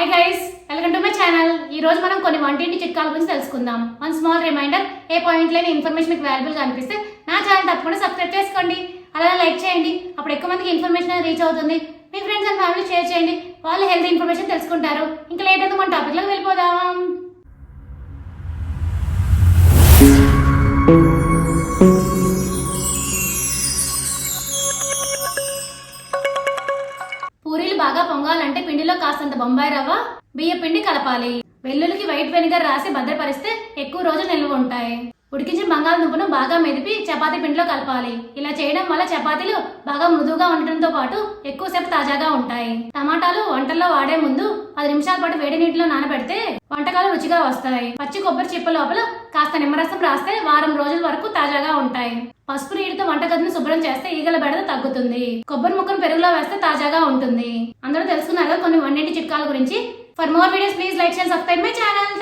Hi guys, welcome to my channel. ఈ రోజు మనం కొన్ని వంటింటి చిట్కాల గురించి తెలుసుకుందాం. వన్ స్మాల్ రిమైండర్, ఏ పాయింట్ లేని ఇన్ఫర్మేషన్ మీకు వాల్యుబుల్ గా అనిపిస్తే నా ఛానల్ తప్పకుండా సబ్స్క్రైబ్ చేసుకోండి. అలాగే లైక్ చేయండి, అప్పుడు ఎక్కువ మందికి ఇన్ఫర్మేషన్ రీచ్ అవుతుంది. మీ ఫ్రెండ్స్ అండ్ ఫ్యామిలీ షేర్ చేయండి, వాళ్ళు హెల్తీ ఇన్ఫర్మేషన్ తెలుసుకుంటారు. ఇంకా లేట్ అయితే మన టాపిక్ లోకి వెళ్ళిపోదాం. పూరీలు బాగా పొంగాలంటే పిండిలో కాస్తంత బొంబాయి రవ్వ, బియ్య పిండి కలపాలి. వెల్లుల్లికి వైట్ వెనిగర్ రాసి భద్రపరిస్తే ఎక్కువ రోజులు నిల్వ ఉంటాయి. ఉడికించిన బంగాళదుంపను బాగా మెదిపి చపాతీ పిండిలో కలపాలి. ఇలా చేయడం వల్ల చపాతీలు బాగా మృదువుగా ఉండటంతో పాటు ఎక్కువసేపు తాజాగా ఉంటాయి. టమాటాలు వంటల్లో వాడే ముందు 10 నిమిషాల పాటు వేడి నీటిలో నానబెడితే వంటకాలు రుచిగా వస్తాయి. పచ్చి కొబ్బరి చిప్ప లోపల కాస్త నిమ్మరసం రాస్తే వారం రోజుల వరకు తాజాగా ఉంటాయి. పసుపు నీటితో వంటగదిని శుభ్రం చేస్తే ఈగల బెడద తగ్గుతుంది. కొబ్బరి ముక్కను పెరుగులో వేస్తే తాజాగా ఉంటుంది. అందరూ తెలుసుకున్నారు కొన్ని వంటింటి చిట్కాల గురించి. For more videos please like and subscribe my channel.